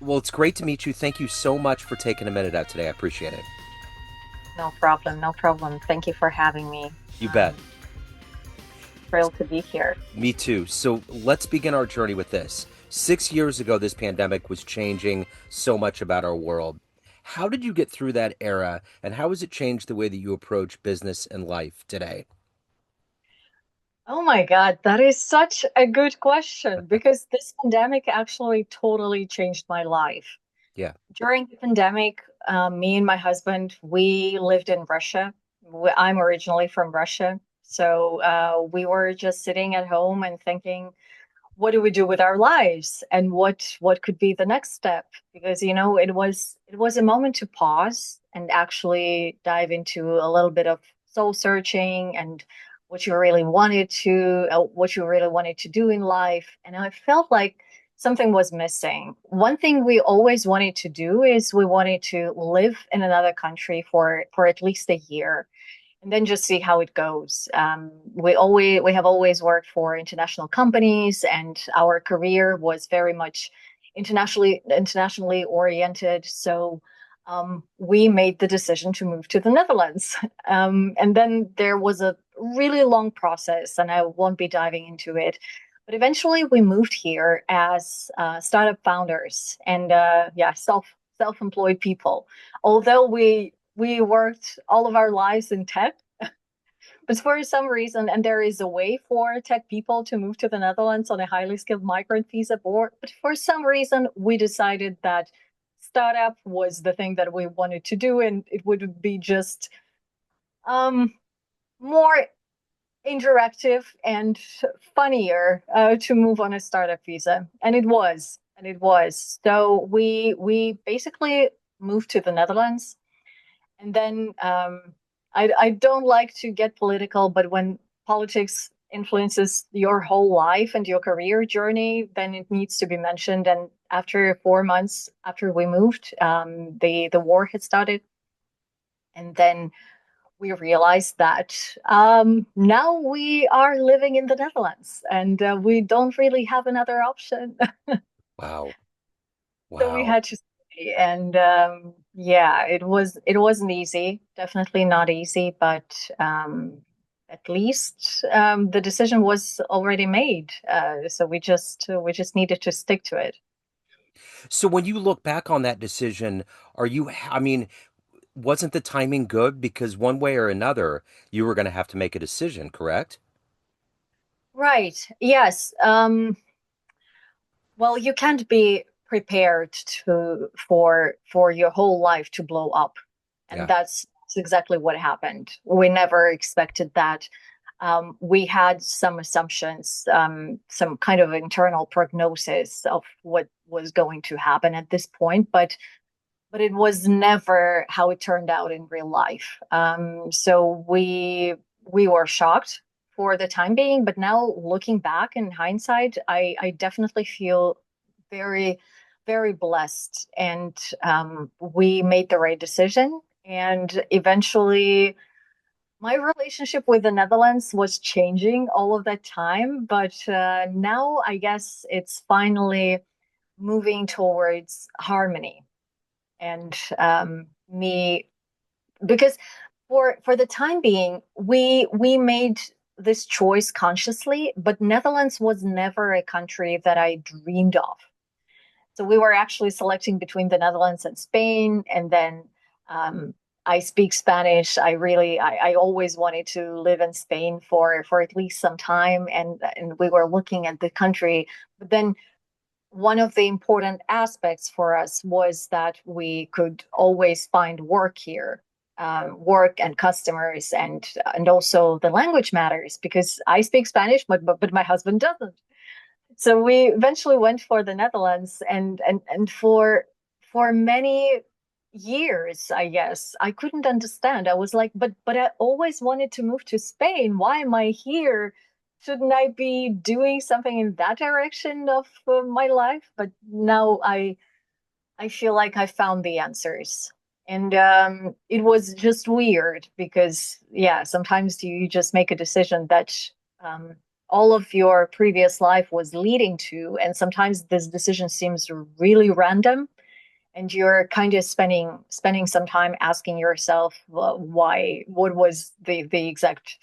Well, it's great to meet you. Thank you so much for taking a minute out today. I appreciate it. No problem. No problem. Thank you for having me. You bet. Thrilled to be here. Me too. So let's begin our journey with this. 6 years ago, this pandemic was changing so much about our world. How did you get through that era, and how has it changed the way that you approach business and life today? Oh my God, that is such a good question because this pandemic actually totally changed my life. Yeah, During the pandemic, me and my husband, we lived in Russia. I'm originally from Russia. So we were just sitting at home and thinking, what do we do with our lives and what could be the next step? Because it was a moment to pause and actually dive into a little bit of soul searching and what you really wanted to do in life. And I felt like something was missing. One thing we always wanted to do is we wanted to live in another country for at least a year and then just see how it goes. We have always worked for international companies, and our career was very much internationally oriented. So we made the decision to move to the Netherlands, and then there was a really long process, and I won't be diving into it. But eventually, we moved here as startup founders and yeah, self-employed people. Although we worked all of our lives in tech, but for some reason, and there is a way for tech people to move to the Netherlands on a highly skilled migrant visa board, but for some reason, we decided that startup was the thing that we wanted to do, and it would be just um, more interactive and funnier to move on a startup visa, and it was, So we basically moved to the Netherlands. And then I don't like to get political, but when politics influences your whole life and your career journey, then it needs to be mentioned. And after 4 months after we moved, the war had started, and then we realized that now we are living in the Netherlands, and we don't really have another option. wow, So we wow. had to stay, and yeah, it wasn't easy. Definitely not easy, but at least the decision was already made. So we just needed to stick to it. So when you look back on that decision, I mean, wasn't the timing good? Because one way or another, you were going to have to make a decision, correct? Right. Yes. Well, you can't be prepared for your whole life to blow up, and Yeah, that's exactly what happened. We never expected that. We had some assumptions, some kind of internal prognosis of what was going to happen at this point, but it was never how it turned out in real life. So we were shocked for the time being, but now looking back in hindsight, I definitely feel very, very blessed, and we made the right decision. And eventually, my relationship with the Netherlands was changing all of that time, but now I guess it's finally moving towards harmony and me because for the time being we made this choice consciously, but Netherlands was never a country that I dreamed of. So we were actually selecting between the Netherlands and Spain, and then um, I speak Spanish. I always wanted to live in Spain for at least some time, and we were looking at the country. But then one of the important aspects for us was that we could always find work here, work and customers, and also the language matters because I speak Spanish, but my husband doesn't. So we eventually went for the Netherlands, and for many years, I guess I couldn't understand. I was like, but I always wanted to move to Spain. Why am I here? Shouldn't I be doing something in that direction of my life? But now I feel like I found the answers. And it was just weird because, yeah, sometimes you just make a decision that um, all of your previous life was leading to. And sometimes this decision seems really random, and you're kind of spending some time asking yourself, well, why, what was the exact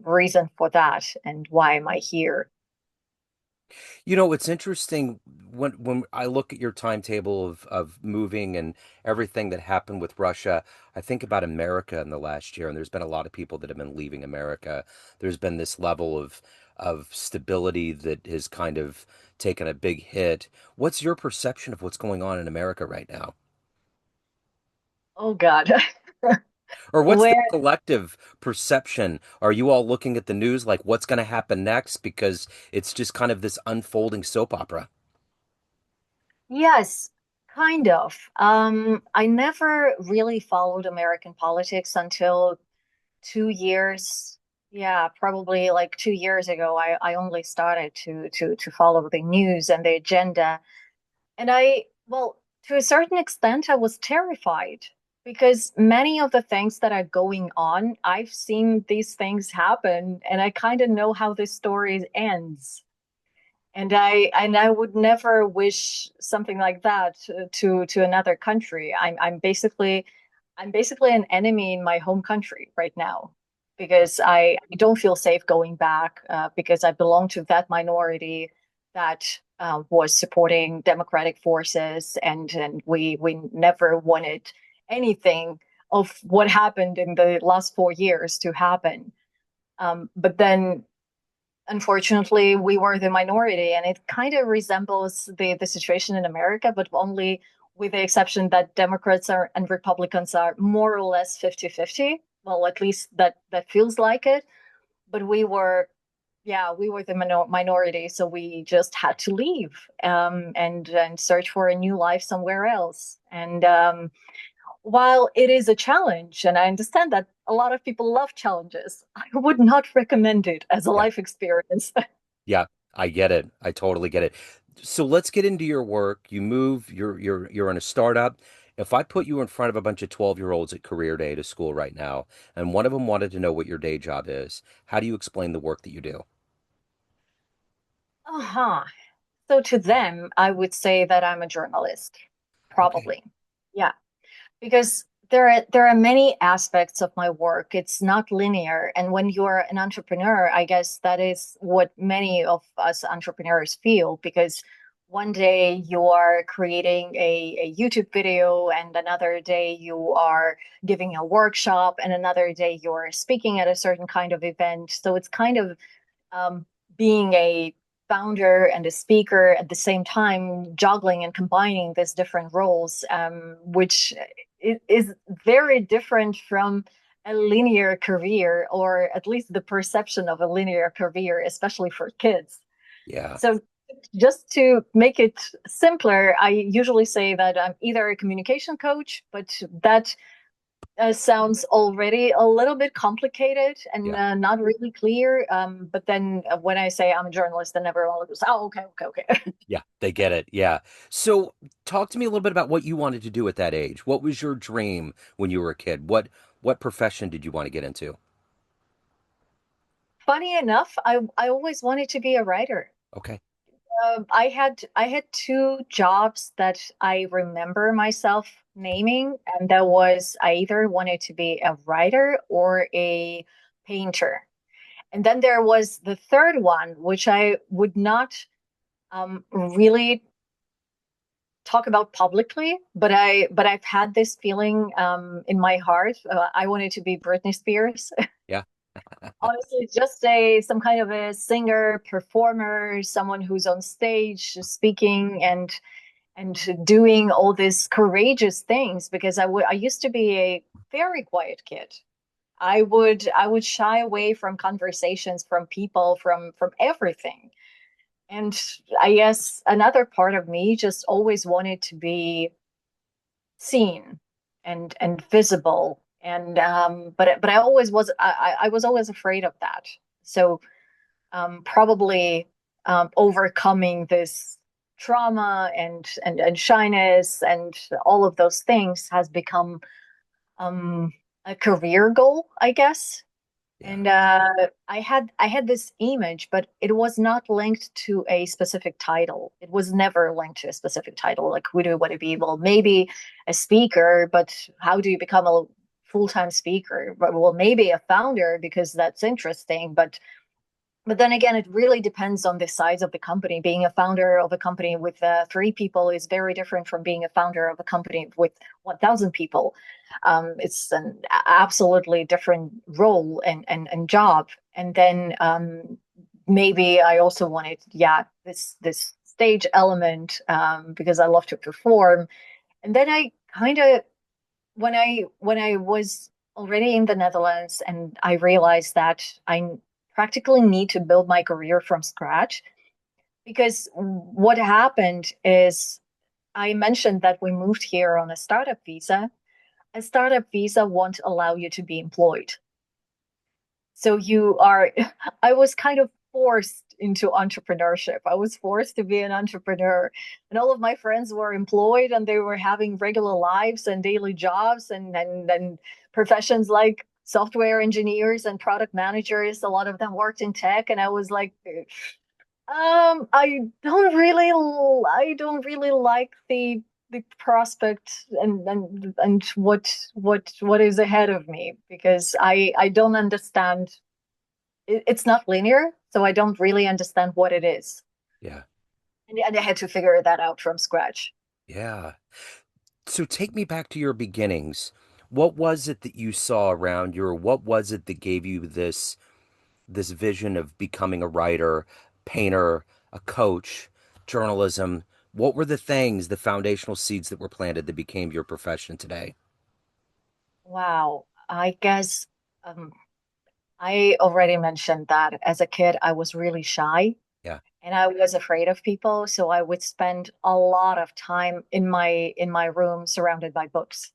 reason for that, and why am I here? You know, it's interesting when I look at your timetable of moving and everything that happened with Russia, I think about America in the last year, and there's been a lot of people that have been leaving America. There's been this level of stability that has kind of taken a big hit. What's your perception of what's going on in America right now? Oh God. Or what's the Where, collective perception? Are you all looking at the news like what's going to happen next? Because it's just kind of this unfolding soap opera. yes, kind of. I never really followed American politics until 2 years. Yeah, probably like 2 years ago. I only started to follow the news and the agenda. And well, to a certain extent, I was terrified because many of the things that are going on, I've seen these things happen, and I kind of know how this story ends. And I would never wish something like that to another country. I'm basically an enemy in my home country right now because I don't feel safe going back because I belong to that minority that was supporting democratic forces, and we never wanted anything of what happened in the last 4 years to happen. But then unfortunately we were the minority, and it kind of resembles the situation in America, but only with the exception that Democrats are and Republicans are more or less 50-50. Well, at least that feels like it. But we were the minority, so we just had to leave, and search for a new life somewhere else. And while it is a challenge, and I understand that a lot of people love challenges, I would not recommend it as a Yeah. life experience. Yeah, I get it. I totally get it. So let's get into your work. You move, you're in a startup. If I put you in front of a bunch of 12-year-olds at career day to school right now, and one of them wanted to know what your day job is, how do you explain the work that you do? Uh-huh. So to them, I would say that I'm a journalist, Okay. probably. Yeah, because there are many aspects of my work. It's not linear, and when you're an entrepreneur, I guess that is what many of us entrepreneurs feel, because one day you are creating a YouTube video, and another day you are giving a workshop, and another day you're speaking at a certain kind of event. So it's kind of um, being a founder and a speaker at the same time, juggling and combining these different roles, which is very different from a linear career, or at least the perception of a linear career, especially for kids. Yeah. So, just to make it simpler, I usually say that I'm either a communication coach, but that sounds already a little bit complicated and Yeah. not really clear. But then when I say I'm a journalist, then everyone goes, "Oh, okay, okay, okay." Yeah, they get it. Yeah. So talk to me a little bit about what you wanted to do at that age. What was your dream when you were a kid? What profession did you want to get into? Funny enough, I always wanted to be a writer. Okay. I had two jobs that I remember myself naming, and that was I either wanted to be a writer or a painter. And then there was the third one, which I would not really talk about publicly, but I've had this feeling in my heart. I wanted to be Britney Spears. Yeah. Honestly, just some kind of a singer, performer, someone who's on stage speaking and doing all these courageous things. Because I used to be a very quiet kid. I would shy away from conversations, from people, from everything. And I guess another part of me just always wanted to be seen and visible. And but I was always afraid of that. So probably overcoming this trauma and shyness and all of those things has become um, a career goal, I guess. Yeah. And I had this image, but it was not linked to a specific title. It was never linked to a specific title. Like, who do you want to be? Well, maybe a speaker, but how do you become a full-time speaker? Well, maybe a founder because that's interesting, but then again, it really depends on the size of the company. Being a founder of a company with three people is very different from being a founder of a company with 1,000 people. It's an absolutely different role and job. And then maybe I also wanted, yeah, this stage element because I love to perform. And then I kind of when I was already in the Netherlands and I realized that I practically need to build my career from scratch because what happened is I mentioned that we moved here on a startup visa. A startup visa won't allow you to be employed. So you are, I was kind of forced into entrepreneurship. I was forced to be an entrepreneur. And all of my friends were employed and they were having regular lives and daily jobs and professions like software engineers and product managers. A lot of them worked in tech. And I was like, I don't really like the prospect and what is ahead of me because I don't understand. It's not linear, so I don't really understand what it is, Yeah. and I had to figure that out from scratch. Yeah. So take me back to your beginnings. What was it that you saw around you, or what was it that gave you this vision of becoming a writer, painter, a coach, journalism? What were the things, the foundational seeds that were planted that became your profession today? Wow, I guess um, I already mentioned that as a kid I was really shy Yeah. and I was afraid of people, so I would spend a lot of time in my room surrounded by books.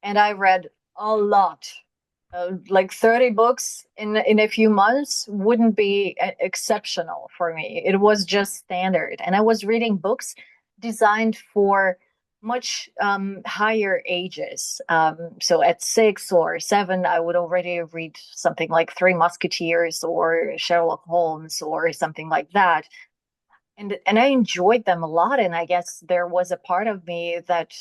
And I read a lot. Like 30 books in a few months wouldn't be exceptional for me. It was just standard. And I was reading books designed for much higher ages. So at 6 or 7, I would already read something like Three Musketeers or Sherlock Holmes or something like that, and I enjoyed them a lot. And I guess there was a part of me that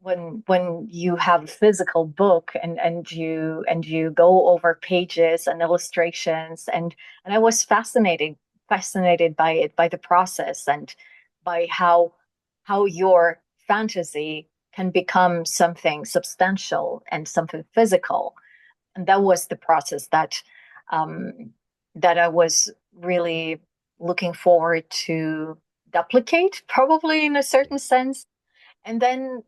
when you have a physical book and you go over pages and illustrations and I was fascinated by it, by the process and by how your fantasy can become something substantial and something physical. And that was the process um, that I was really looking forward to duplicate, probably in a certain sense. And then,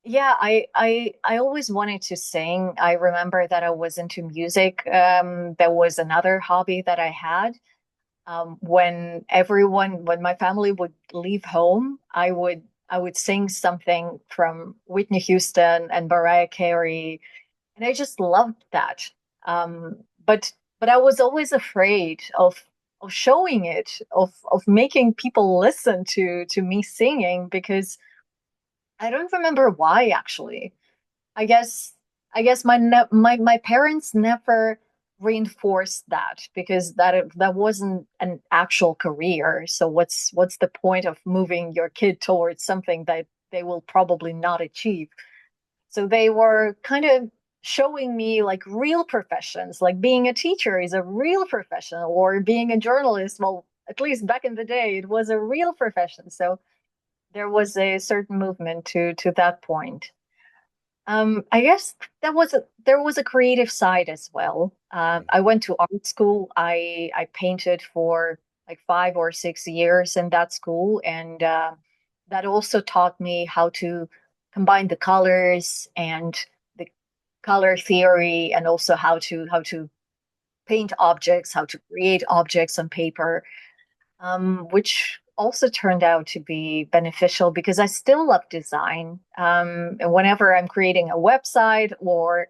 yeah, I always wanted to sing. I remember that I was into music. There was another hobby that I had. When my family would leave home, I would sing something from Whitney Houston and Mariah Carey, and I just loved that. Um, but I was always afraid of showing it, of making people listen to me singing because I don't remember why actually. I guess I guess my parents never reinforced that because that wasn't an actual career. So what's the point of moving your kid towards something that they will probably not achieve? So they were kind of showing me like real professions, like being a teacher is a real profession, or being a journalist. Well, at least back in the day, it was a real profession. So there was a certain movement to that point. I guess there was a creative side as well. I went to art school. I painted for like 5 or 6 years in that school, and that also taught me how to combine the colors and the color theory, and also how to paint objects, how to create objects on paper, which also turned out to be beneficial because I still love design. And whenever I'm creating a website or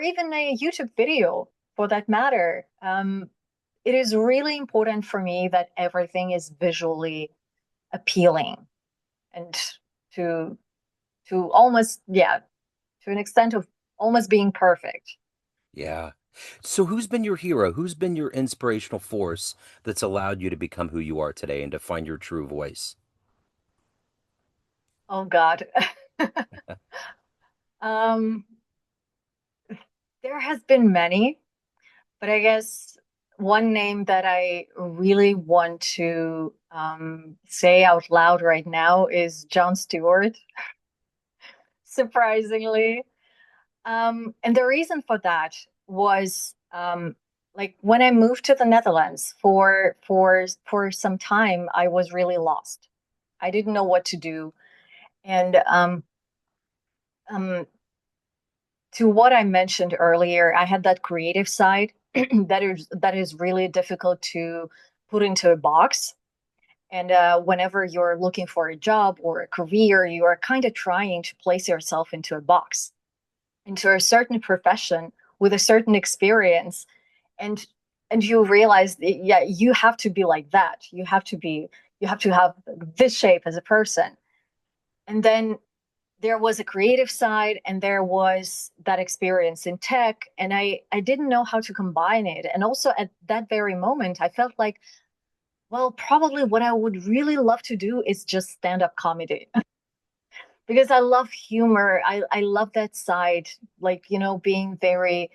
even a YouTube video for that matter, it is really important for me that everything is visually appealing and to to almost, yeah, to an extent of almost being perfect. Yeah. So, who's been your hero? Who's been your inspirational force that's allowed you to become who you are today and to find your true voice? Oh God. Um, there has been many, but I guess one name that I really want to say out loud right now is Jon Stewart, surprisingly. And the reason for that was like when I moved to the Netherlands for some time, I was really lost. I didn't know what to do. And um, to what I mentioned earlier, I had that creative side that is really difficult to put into a box. And whenever you're looking for a job or a career, you are kind of trying to place yourself into a box, into a certain profession with a certain experience, and you realize that, yeah, you have to be like that. You have to have this shape as a person. And then there was a creative side and there was that experience in tech, and I didn't know how to combine it. And also at that very moment I felt like, well, probably what I would really love to do is just stand up comedy because I love humor. I love that side, like, being very,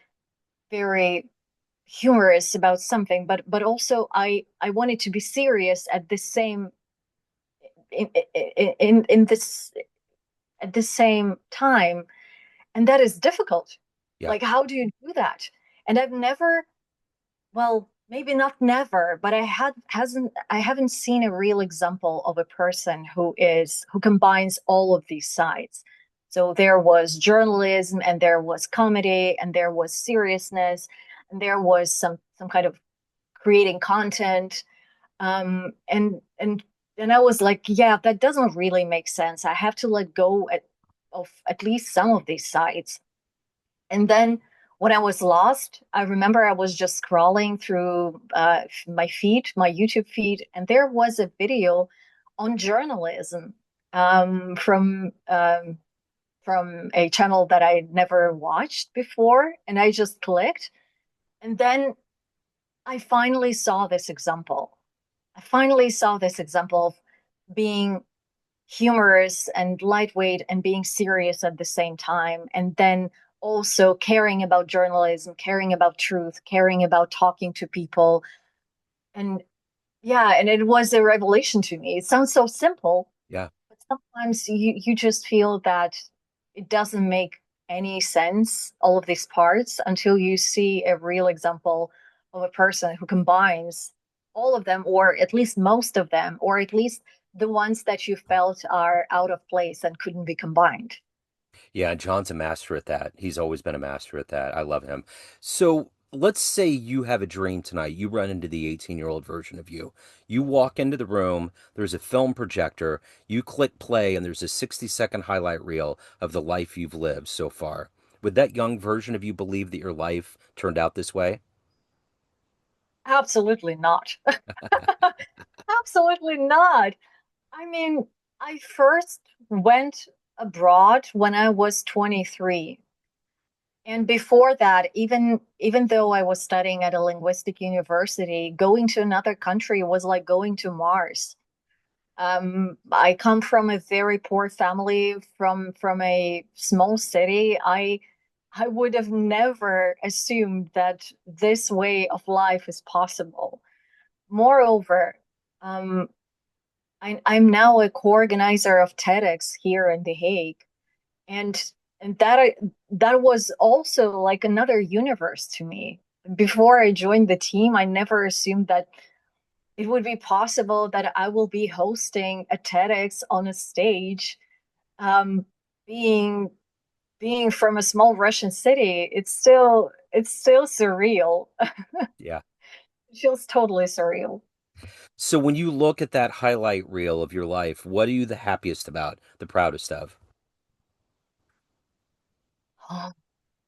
very humorous about something, but also I wanted to be serious at the same in this at the same time, and that is difficult. Yeah. Like, how do you do that? And I've never, well, maybe not never, but I haven't seen a real example of a person who combines all of these sides. So there was journalism and there was comedy and there was seriousness and there was some kind of creating content. And I was like, yeah, that doesn't really make sense. I have to let go of at least some of these sides. And then when I was lost, I remember I was just scrolling through my feed, my YouTube feed, and there was a video on journalism from a channel that I never watched before, and I just clicked, and then I finally saw this example. I finally saw this example of being humorous and lightweight and being serious at the same time. And then also caring about journalism, caring about truth, caring about talking to people. And yeah, and it was a revelation to me. It sounds so simple, Yeah. but sometimes you just feel that it doesn't make any sense, all of these parts, until you see a real example of a person who combines all of them, or at least most of them, or at least the ones that you felt are out of place and couldn't be combined. Yeah, John's a master at that. He's always been a master at that. I love him. So let's say you have a dream tonight. You run into the 18-year-old version of you. You walk into the room, there's a film projector, you click play, and there's a 60-second highlight reel of the life you've lived so far. Would that young version of you believe that your life turned out this way? Absolutely not. Absolutely not. I mean, I first went abroad when I was 23. And before that, even though I was studying at a linguistic university, going to another country was like going to Mars. I come from a very poor family, from a small city. I would have never assumed that this way of life is possible. Moreover, um, I'm now a co-organizer of TEDx here in The Hague, and that was also like another universe to me. Before I joined the team, I never assumed that it would be possible that I will be hosting a TEDx on a stage. Um, being being from a small Russian city, it's still surreal. Yeah. It feels totally surreal. So when you look at that highlight reel of your life, what are you the happiest about, the proudest of? Oh,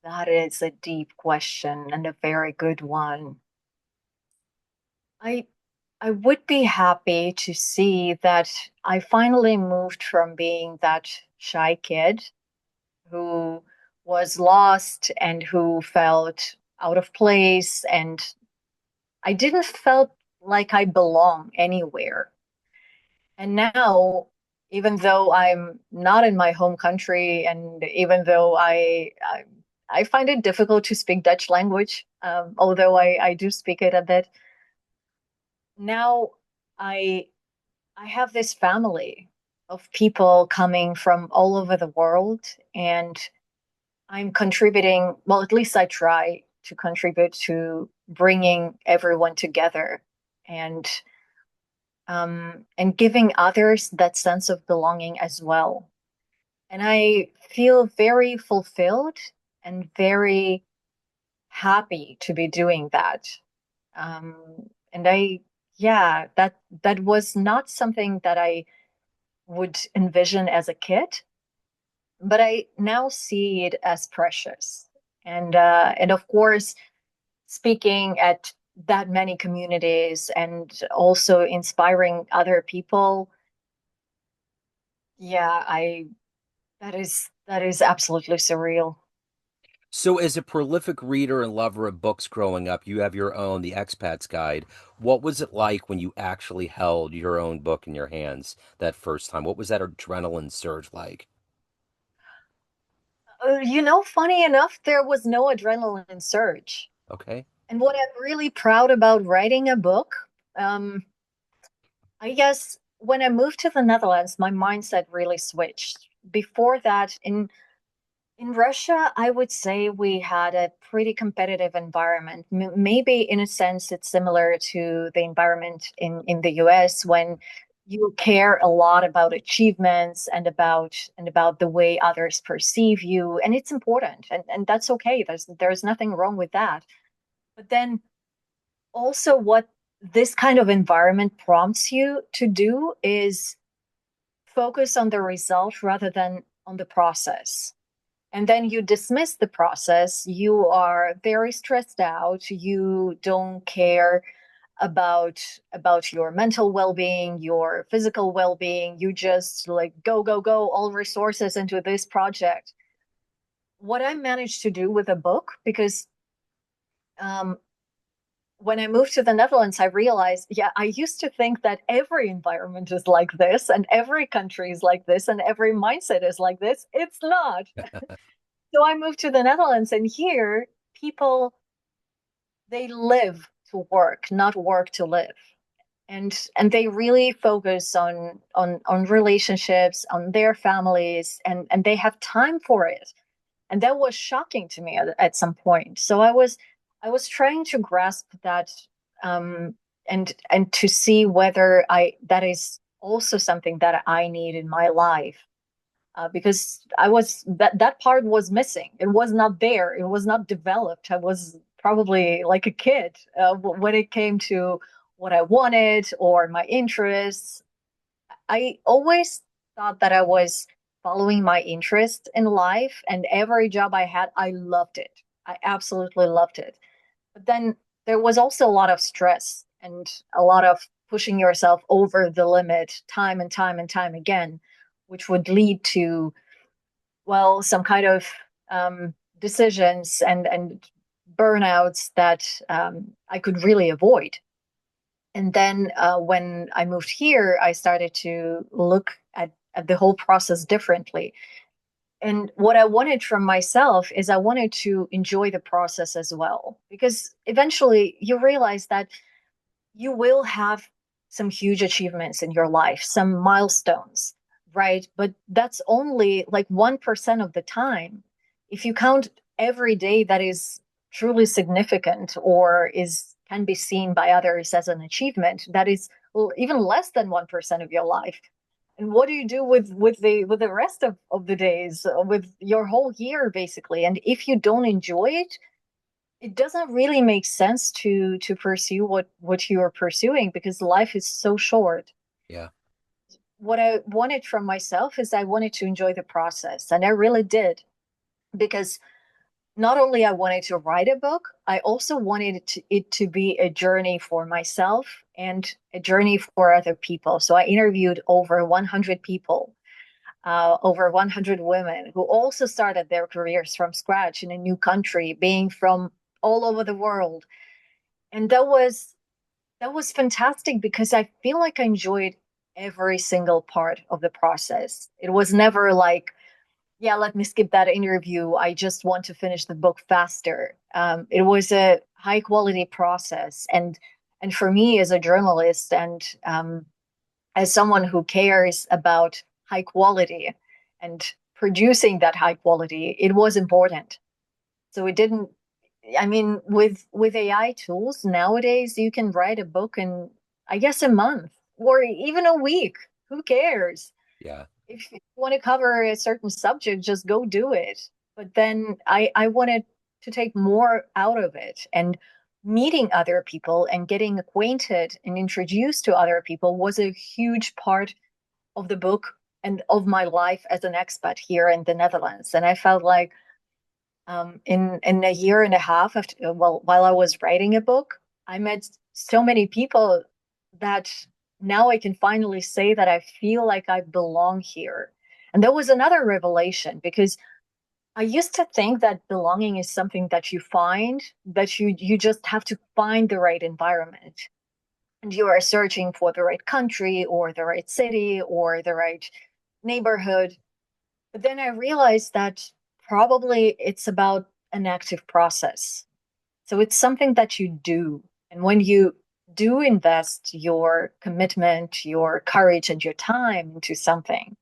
that is a deep question and a very good one. I I would be happy to see that I finally moved from being that shy kid who was lost and who felt out of place, and I didn't felt like I belong anywhere. And now, even though I'm not in my home country, and even though I find it difficult to speak Dutch language, although I do speak it a bit, now I I have this family of people coming from all over the world, and I'm contributing, well, at least I try to contribute to bringing everyone together, and and giving others that sense of belonging as well. And I feel very fulfilled and very happy to be doing that. Um, and yeah, that was not something that I would envision as a kid, but I now see it as precious. And of course, speaking at that many communities and also inspiring other people, yeah, I that is absolutely surreal. So, as a prolific reader and lover of books growing up, you have your own, The Expat's Guide. What was it like when you actually held your own book in your hands that first time? What was that adrenaline surge like? Funny enough, there was no adrenaline surge. Okay. And what I'm really proud about writing a book, um, I guess when I moved to the Netherlands, my mindset really switched. Before that, in Russia, I would say we had a pretty competitive environment. Maybe in a sense, it's similar to the environment in the US when you care a lot about achievements and about the way others perceive you, and it's important, and that's okay. There's nothing wrong with that. But then also, what this kind of environment prompts you to do is focus on the result rather than on the process, and then you dismiss the process. You are very stressed out. You don't care about your mental well-being, your physical well-being. You just like go go go, all resources into this project. What I managed to do with a book, because um, when I moved to the Netherlands, I realized, yeah, I used to think that every environment is like this, and every country is like this, and every mindset is like this. It's not. So I moved to the Netherlands, and here people, they live to work, not work to live. And they really focus on relationships, on their families, and they have time for it. And that was shocking to me at some point. So I was trying to grasp that, um, and to see whether I that is also something that I need in my life, because I was that part was missing. It was not there. It was not developed. I was probably like a kid when it came to what I wanted or my interests. I always thought that I was following my interest in life, and every job I had, I loved it. I absolutely loved it. But then there was also a lot of stress and a lot of pushing yourself over the limit time and time and time again, which would lead to, well, some kind of decisions and burnouts that I could really avoid. And then when I moved here, I started to look at the whole process differently. And what I wanted from myself is I wanted to enjoy the process as well, because eventually you realize that you will have some huge achievements in your life, some milestones, right? But that's only like 1% of the time. If you count every day that is truly significant or is can be seen by others as an achievement, that is even less than 1% of your life. And what do you do with the rest of the days, with your whole year basically? And if you don't enjoy it, it doesn't really make sense to pursue what you are pursuing, because life is so short. Yeah. What I wanted from myself is I wanted to enjoy the process, and I really did, because not only I wanted to write a book, I also wanted it to be a journey for myself and a journey for other people. So I interviewed over 100 people, over 100 women who also started their careers from scratch in a new country, being from all over the world. And that was fantastic because I feel like I enjoyed every single part of the process. It was never like, yeah, let me skip that interview. I just want to finish the book faster. It was a high quality process, and for me as a journalist and as someone who cares about high quality and producing that high quality, it was important. So it didn't. I mean, with AI tools nowadays, you can write a book in, I guess, a month or even a week. Who cares? Yeah. If you want to cover a certain subject, just go do it. But then I wanted to take more out of it, and meeting other people and getting acquainted and introduced to other people was a huge part of the book and of my life as an expat here in the Netherlands. And I felt like in a year and a half after, well, while I was writing a book, I met so many people that now I can finally say that I feel like I belong here. And that was another revelation because I used to think that belonging is something that you find, that you just have to find the right environment. And you are searching for the right country or the right city or the right neighborhood. But then I realized that probably it's about an active process. So it's something that you do. And when you do invest your commitment, your courage, and your time into something,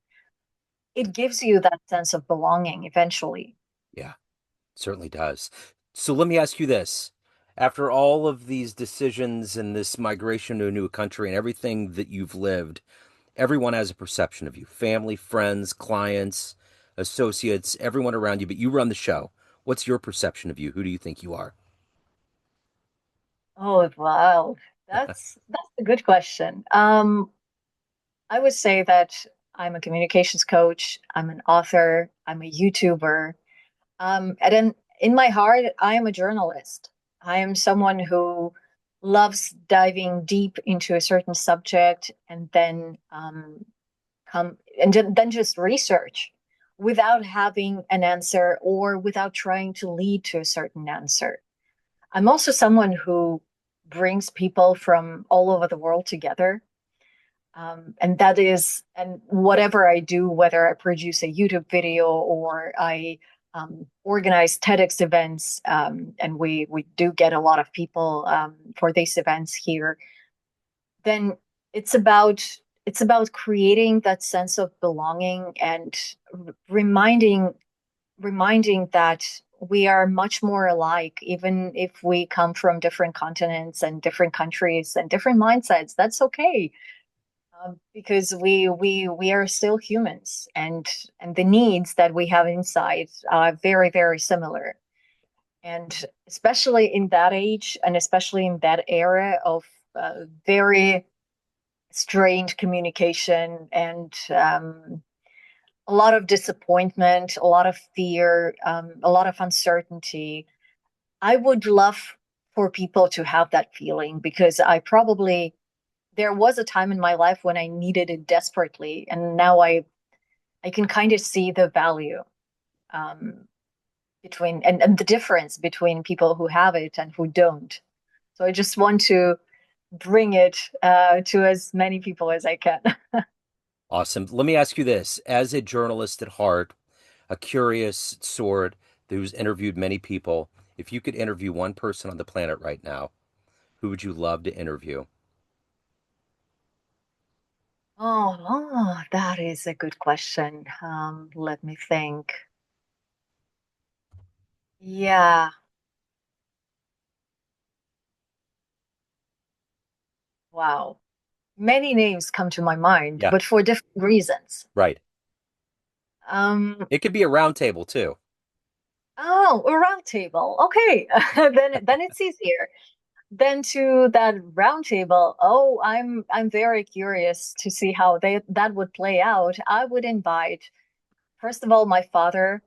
it gives you that sense of belonging eventually. Yeah. Certainly does. So let me ask you this. After all of these decisions and this migration to a new country and everything that you've lived, everyone has a perception of you. Family, friends, clients, associates, everyone around you, but you run the show. What's your perception of you? Who do you think you are? Oh, wow. That's a good question. I would say that I'm a communications coach, I'm an author, I'm a YouTuber. And in my heart, I am a journalist. I am someone who loves diving deep into a certain subject and then come and then just research without having an answer or without trying to lead to a certain answer. I'm also someone who brings people from all over the world together. And that is, and whatever I do, whether I produce a YouTube video or I organize TEDx events, and we do get a lot of people for these events here, then it's about it's about creating that sense of belonging and reminding that we are much more alike, even if we come from different continents and different countries and different mindsets. That's okay, because we are still humans, and the needs that we have inside are very, very similar. And especially in that age, and especially in that era of very strained communication and a lot of disappointment, a lot of fear, a lot of uncertainty. I would love for people to have that feeling because I probably there was a time in my life when I needed it desperately, and now I can kind of see the value um, between and the difference between people who have it and who don't. So I just want to bring it to as many people as I can. Awesome. Let me ask you this. As a journalist at heart, a curious sort who's interviewed many people, if you could interview one person on the planet right now, who would you love to interview? That is a good question. Let me think. Yeah, wow. Many names come to my mind, Yeah, but for different reasons. right. Um, It could be a round table too. oh, a round table. Okay, then it's easier. Then to that round table. Oh, I'm very curious to see how that would play out. I would invite, first of all, my father,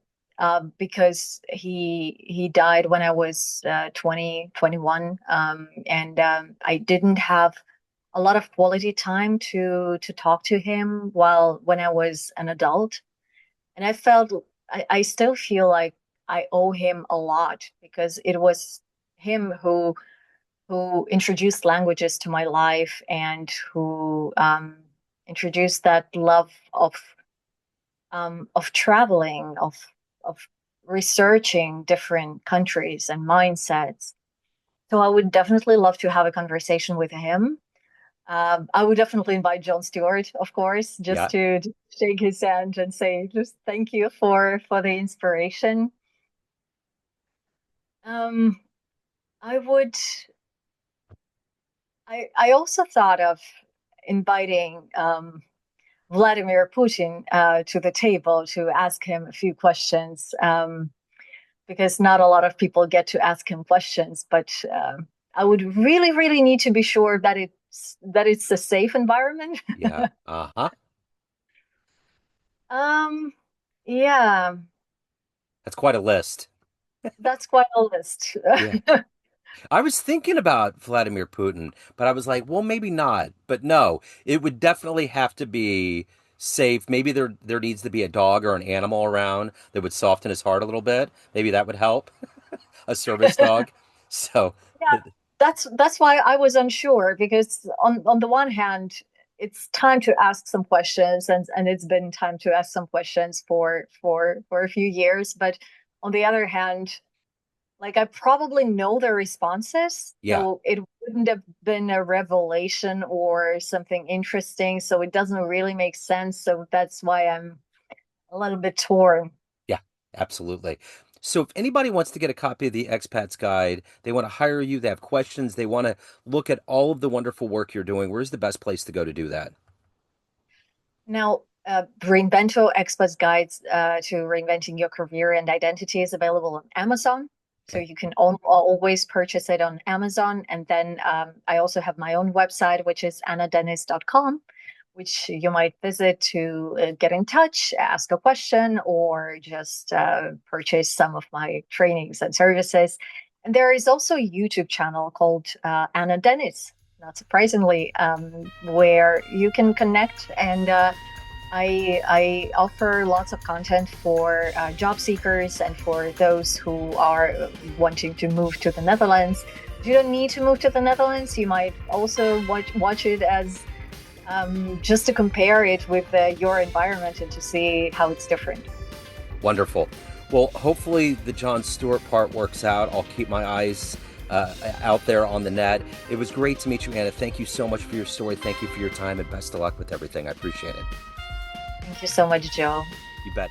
because he died when I was 20, 21, and I didn't have a lot of quality time to talk to him while when I was an adult. And I still feel like I owe him a lot because it was. him who introduced languages to my life and who introduced that love of traveling, of researching different countries and mindsets. So I would definitely love to have a conversation with him. I would definitely invite Jon Stewart, of course, just Yeah. to shake his hand and say just thank you for the inspiration. Um, I would. I also thought of inviting Vladimir Putin to the table to ask him a few questions, because not a lot of people get to ask him questions. But I would really, really need to be sure that it's a safe environment. Yeah. Uh-huh. um, yeah, That's quite a list. that's quite a list. Yeah. I was thinking about Vladimir Putin, but I was like, well, maybe not. But no, it would definitely have to be safe. Maybe there needs to be a dog or an animal around that would soften his heart a little bit. Maybe that would help. A service dog. So, Yeah, that's why I was unsure because on the one hand, it's time to ask some questions and it's been time to ask some questions for a few years. But on the other hand, like I probably know the responses, yeah, so it wouldn't have been a revelation or something interesting. So it doesn't really make sense. So that's why I'm a little bit torn. yeah, absolutely. So, if anybody wants to get a copy of the Expats Guide, they want to hire you, they have questions, they want to look at all of the wonderful work you're doing, where's the best place to go to do that? Now, Reinvento Expert's Guides to Reinventing Your Career and Identity is available on Amazon. So Okay. you can always purchase it on Amazon. And then I also have my own website, which is anadenis.com, which you might visit to get in touch, ask a question, or just purchase some of my trainings and services. And there is also a YouTube channel called Ana Denis, not surprisingly, where you can connect and I offer lots of content for job seekers and for those who are wanting to move to the Netherlands. You don't need to move to the Netherlands. You might also watch it as just to compare it with your environment and to see how it's different. Wonderful. Well, hopefully the John Stewart part works out. I'll keep my eyes out there on the net. It was great to meet you, Anna. Thank you so much for your story. Thank you for your time, and best of luck with everything. I appreciate it. Thank you so much, Joe. You bet.